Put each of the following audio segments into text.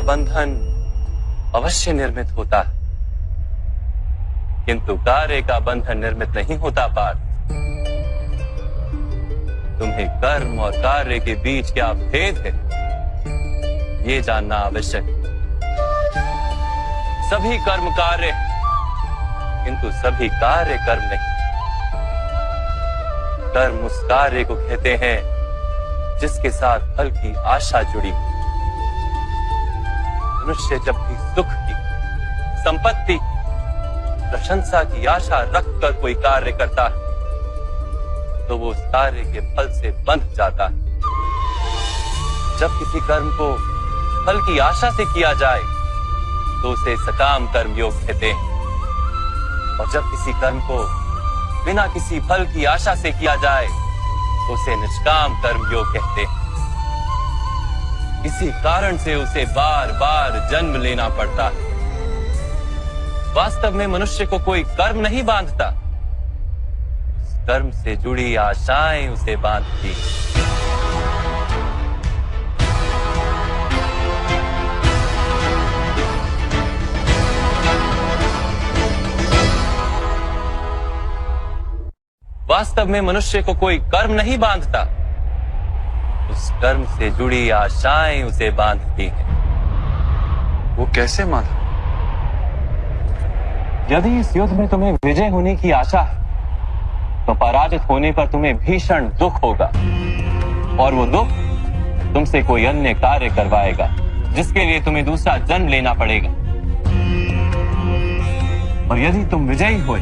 बंधन अवश्य निर्मित होता है, किंतु कार्य का बंधन निर्मित नहीं होता पार्थ। तुम्हें कर्म और कार्य के बीच क्या भेद है, ये जानना आवश्यक है। सभी कर्म कार्य, किंतु सभी कार्य कर्म नहीं। कर्म उस कार्य को कहते हैं जिसके साथ फल की आशा जुड़ी। मनुष्य जब भी सुख की, संपत्ति, प्रशंसा की आशा रखकर कोई कार्य करता है तो वो उस कार्य के फल से बंध जाता है। जब किसी कर्म को फल की आशा से किया जाए तो उसे सकाम कर्म योग कहते हैं, और जब किसी कर्म को बिना किसी फल की आशा से किया जाए तो उसे निष्काम कर्म योग कहते हैं। इसी कारण से उसे बार बार जन्म लेना पड़ता है। वास्तव में मनुष्य को कोई कर्म नहीं बांधता, कर्म से जुड़ी आशाएं उसे बांधती। वास्तव में मनुष्य को कोई कर्म नहीं बांधता, उस कर्म से जुड़ी आशाएं उसे बांधती हैं। वो कैसे माधव? यदि इस युद्ध में तुम्हें विजय होने की आशा है तो पराजित होने पर तुम्हें भीषण दुख होगा, और वो दुख तुमसे कोई अन्य कार्य करवाएगा जिसके लिए तुम्हें दूसरा जन्म लेना पड़ेगा। और यदि तुम विजयी हुए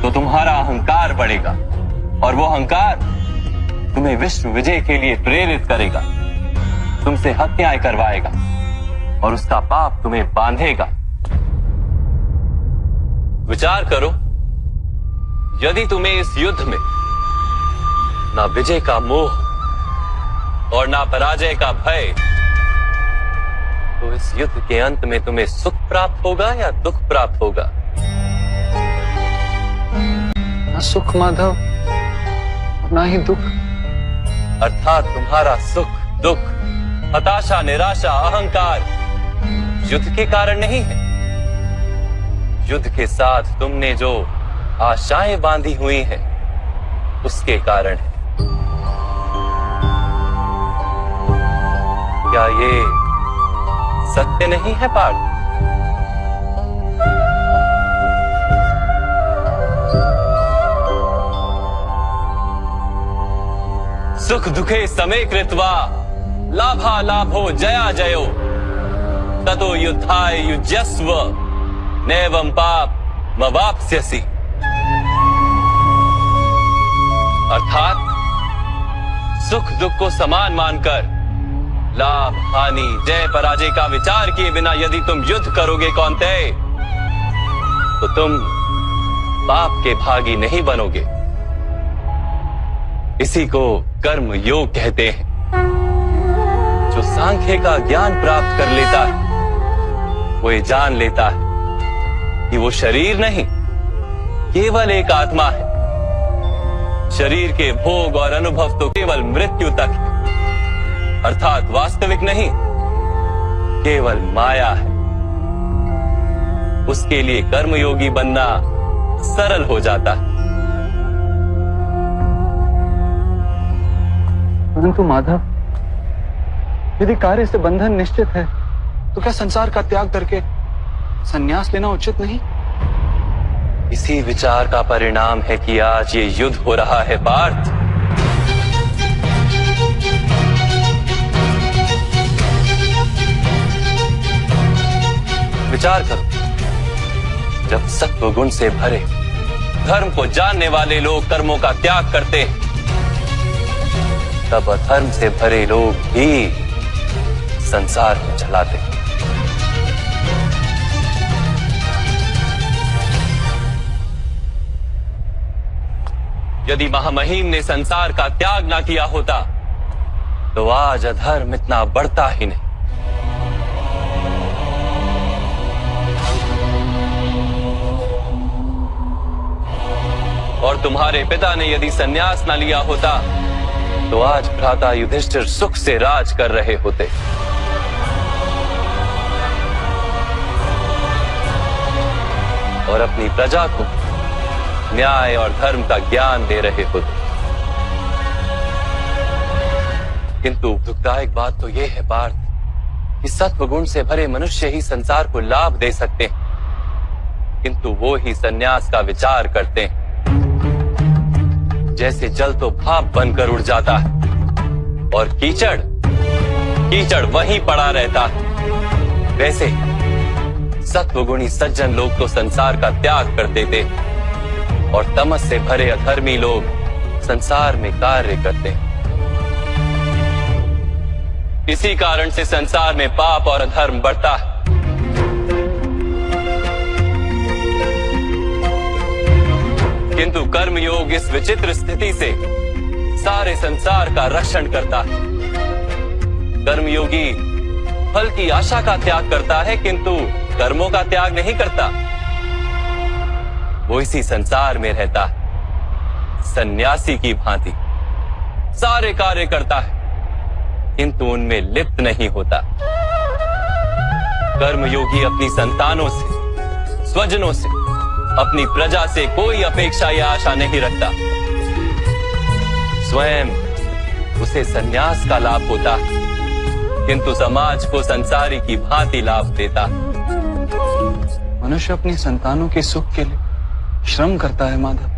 तो तुम्हारा अहंकार बढ़ेगा, और वो अहंकार तुम्हें विश्व विजय के लिए प्रेरित करेगा, तुमसे हत्याएं करवाएगा और उसका पाप तुम्हें बांधेगा। विचार करो, यदि तुम्हें इस युद्ध में ना विजय का मोह और ना पराजय का भय, तो इस युद्ध के अंत में तुम्हें सुख प्राप्त होगा या दुख प्राप्त होगा? ना सुख माधव, ना ही दुख। अर्थात तुम्हारा सुख, दुख, हताशा, निराशा, अहंकार युद्ध के कारण नहीं है। युद्ध के साथ तुमने जो आशाएं बांधी हुई हैं उसके कारण है। क्या ये सत्य नहीं है पार्थ? सुख दुखे समे कृत्वा लाभा लाभो जया जयो ततो युद्धाय युज्यस्व नैवं पाप मवाप्स्यसि। अर्थात सुख दुख को समान मानकर लाभ हानि जय पराजय का विचार किए बिना यदि तुम युद्ध करोगे कौन्तेय, तो तुम पाप के भागी नहीं बनोगे। इसी को कर्म योग कहते हैं। जो सांख्य का ज्ञान प्राप्त कर लेता है वो ये जान लेता है कि वो शरीर नहीं, केवल एक आत्मा है। शरीर के भोग और अनुभव तो केवल मृत्यु तक है, अर्थात वास्तविक नहीं, केवल माया है। उसके लिए कर्मयोगी बनना सरल हो जाता है। परंतु माधव, यदि कार्य से बंधन निश्चित है तो क्या संसार का त्याग करके संन्यास लेना उचित नहीं? इसी विचार का परिणाम है कि आज ये युद्ध हो रहा है पार्थ। विचार करो, जब सत्व गुण से भरे धर्म को जानने वाले लोग कर्मों का त्याग करते हैं, तब अधर्म से भरे लोग भी संसार को चलाते हैं। यदि महामहिम ने संसार का त्याग ना किया होता तो आज अधर्म इतना बढ़ता ही नहीं। और तुम्हारे पिता ने यदि संन्यास ना लिया होता तो आज भ्राता युधिष्ठिर सुख से राज कर रहे होते। और अपनी प्रजा को न्याय और धर्म का ज्ञान दे रहे हो। किंतु दुखदायक बात तो यह है पार्थ कि सत्वगुण से भरे मनुष्य ही संसार को लाभ दे सकते हैं, किंतु वो ही संन्यास का विचार करते हैं। जैसे जल तो भाप बनकर उड़ जाता है और कीचड़ वहीं पड़ा रहता है, वैसे सत्वगुणी सज्जन लोग तो संसार का त्याग कर देते और तमस से भरे अधर्मी लोग संसार में कार्य करते हैं। इसी कारण से संसार में पाप और अधर्म बढ़ता है। किंतु कर्मयोग इस विचित्र स्थिति से सारे संसार का रक्षण करता है। कर्मयोगी फल की आशा का त्याग करता है, किंतु कर्मों का त्याग नहीं करता। वो इसी संसार में रहता है, सन्यासी की भांति सारे कार्य करता है, किंतु उनमें लिप्त नहीं होता। कर्मयोगी अपनी संतानों से, स्वजनों से, अपनी प्रजा से कोई अपेक्षा या आशा नहीं रखता। स्वयं उसे संन्यास का लाभ होता, किंतु समाज को संसारी की भांति लाभ देता। मनुष्य अपनी संतानों के सुख के लिए श्रम करता है माधव।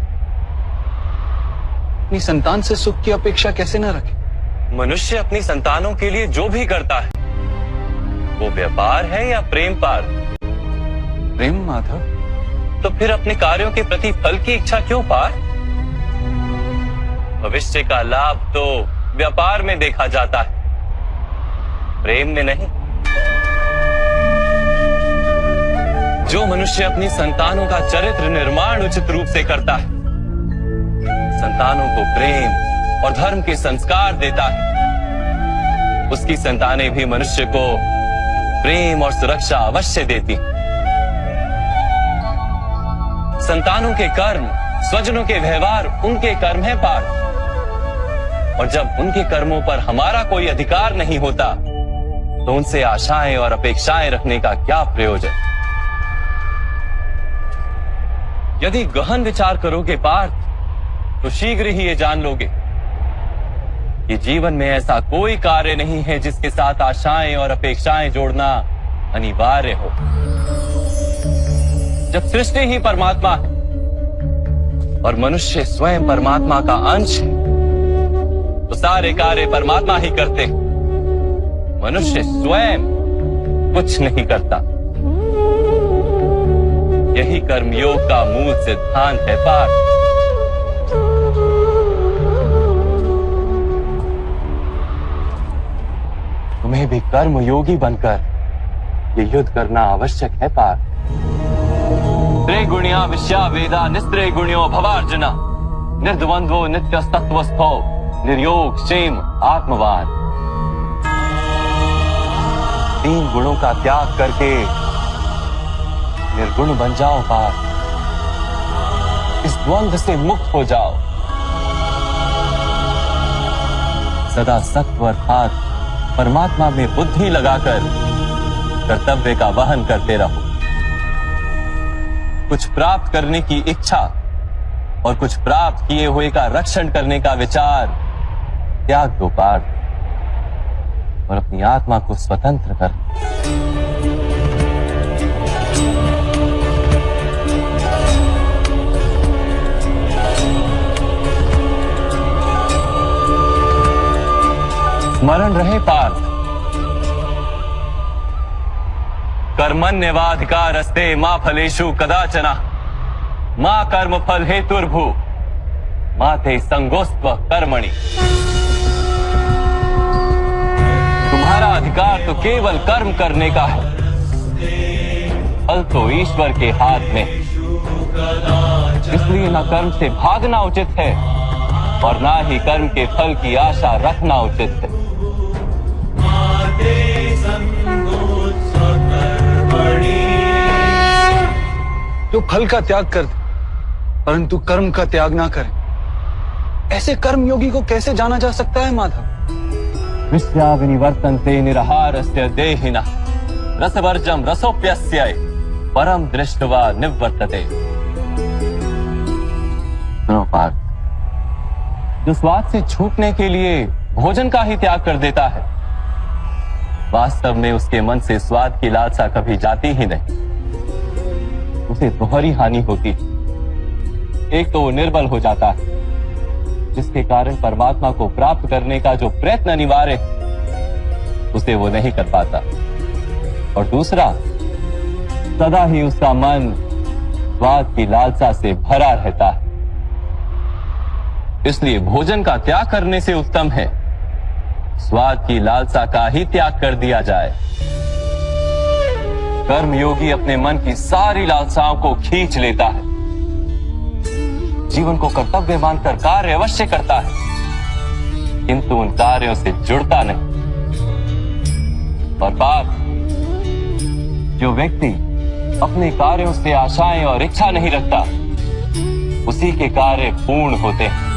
अपनी संतान से सुख की अपेक्षा कैसे न रखे? मनुष्य अपनी संतानों के लिए जो भी करता है वो व्यापार है या प्रेम पार? प्रेम माधव। तो फिर अपने कार्यों के प्रति फल की इच्छा क्यों पार? भविष्य का लाभ तो व्यापार में देखा जाता है, प्रेम में नहीं। जो मनुष्य अपनी संतानों का चरित्र निर्माण उचित रूप से करता है, संतानों को प्रेम और धर्म के संस्कार देता है, उसकी संतानें भी मनुष्य को प्रेम और सुरक्षा अवश्य देती। संतानों के कर्म, स्वजनों के व्यवहार उनके कर्म है पार, और जब उनके कर्मों पर हमारा कोई अधिकार नहीं होता तो उनसे आशाएं और अपेक्षाएं रखने का क्या प्रयोजन? यदि गहन विचार करोगे पार्थ तो शीघ्र ही ये जान लोगे कि जीवन में ऐसा कोई कार्य नहीं है जिसके साथ आशाएं और अपेक्षाएं जोड़ना अनिवार्य हो। जब सृष्टि ही परमात्मा है और मनुष्य स्वयं परमात्मा का अंश है तो सारे कार्य परमात्मा ही करते हैं, मनुष्य स्वयं कुछ नहीं करता। यही कर्मयोग का मूल सिद्धांत है पार्थ। तुम्हें भी कर्मयोगी बनकर ये युद्ध करना आवश्यक है पार्थ। त्रिगुणिया विश्या वेदा निस्त्रिगुण्यो भवार्जुना निर्द्वंद्वो नित्यस्तत्वस्थो निर्योग क्षेम आत्मवान। 3 गुणों का त्याग करके निर्गुण बन जाओ पार्थ। इस द्वंद्व से मुक्त हो जाओ। सदा सत्व अर्थात परमात्मा में बुद्धि लगाकर कर्तव्य का वहन करते रहो। कुछ प्राप्त करने की इच्छा और कुछ प्राप्त किए हुए का रक्षण करने का विचार त्याग दो पार्थ और अपनी आत्मा को स्वतंत्र कर। स्मरण रहे पार्थ, कर्मण्यवाधिकारस्ते मा फलेषु कदाचन मा कर्म फल हेतुर्भू मा ते संगोस्त्व कर्मणि। तुम्हारा अधिकार तो केवल कर्म करने का है, फल तो ईश्वर के हाथ में। इसलिए न कर्म से भागना उचित है और ना ही कर्म के फल की आशा रखना उचित है। जो फल का त्याग कर दे परंतु कर्म का त्याग ना करे, ऐसे कर्म योगी को कैसे जाना जा सकता है माधव? विश्या विनिवर्तन्ते निराहारस्य देहिनः रसवर्जम रसोप्यस्य परम दृष्टवा निवर्तते। सुनो पार्थ, जो स्वाद से छूटने के लिए भोजन का ही त्याग कर देता है, वास्तव में उसके मन से स्वाद की लालसा कभी जाती ही नहीं। उसे दोहरी हानि होती है। एक तो वो निर्बल हो जाता है, जिसके कारण परमात्मा को प्राप्त करने का जो प्रयत्न अनिवार्य है उसे वो नहीं कर पाता, और दूसरा, सदा ही उसका मन स्वाद की लालसा से भरा रहता है। इसलिए भोजन का त्याग करने से उत्तम है स्वाद की लालसा का ही त्याग कर दिया जाए। कर्मयोगी अपने मन की सारी लालसाओं को खींच लेता है, जीवन को कर्तव्य मानकर कार्य अवश्य करता है, किंतु उन कार्यों से जुड़ता नहीं। और पाप, जो व्यक्ति अपने कार्यों से आशाएं और इच्छा नहीं रखता, उसी के कार्य पूर्ण होते हैं।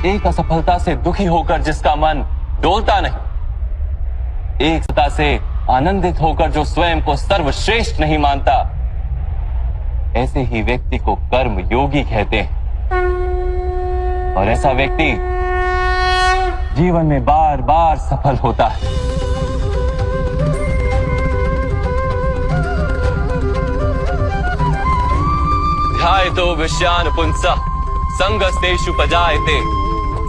एक असफलता से दुखी होकर जिसका मन डोलता नहीं, एक सत्ता से आनंदित होकर जो स्वयं को सर्वश्रेष्ठ नहीं मानता, ऐसे ही व्यक्ति को कर्म योगी कहते हैं। और ऐसा व्यक्ति जीवन में बार बार सफल होता है। ध्यायतो विषयान पुंसः संगस्तेषु पजायते,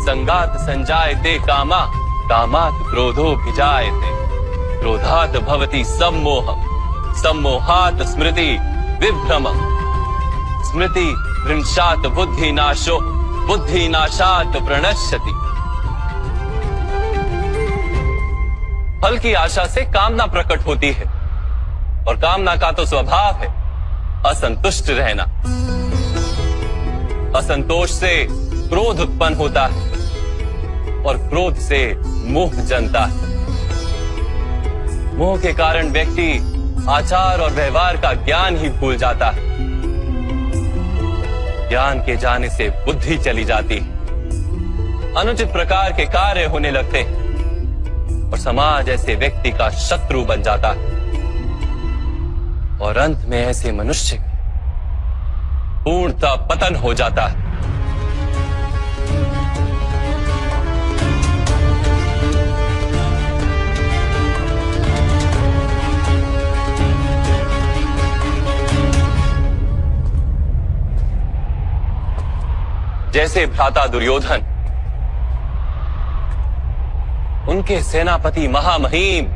संगात संजायते कामा, कामात् क्रोधोऽभिजायते, क्रोधात् भवति सम्मोहः, सम्मोहात् स्मृति विभ्रमः, स्मृति भ्रंशात् बुद्धिनाशो, बुद्धिनाशात् प्रणश्यति। फल की आशा से कामना प्रकट होती है, और कामना का तो स्वभाव है असंतुष्ट रहना। असंतोष से क्रोध उत्पन्न होता है, और क्रोध से मोह जन्मता है। मोह के कारण व्यक्ति आचार और व्यवहार का ज्ञान ही भूल जाता है। ज्ञान के जाने से बुद्धि चली जाती है, अनुचित प्रकार के कार्य होने लगते हैं, और समाज ऐसे व्यक्ति का शत्रु बन जाता है। और अंत में ऐसे मनुष्य पूर्णतः पतन हो जाता है। जैसे भ्राता दुर्योधन, उनके सेनापति महामहिम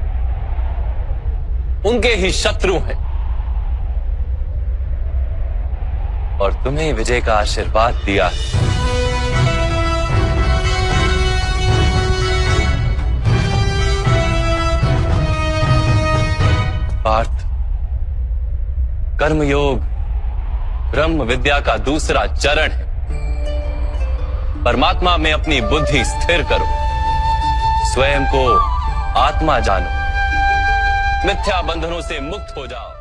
उनके ही शत्रु हैं, और तुम्हें विजय का आशीर्वाद दिया। पार्थ, कर्मयोग ब्रह्म विद्या का दूसरा चरण है। परमात्मा में अपनी बुद्धि स्थिर करो, स्वयं को आत्मा जानो, मिथ्या बंधनों से मुक्त हो जाओ।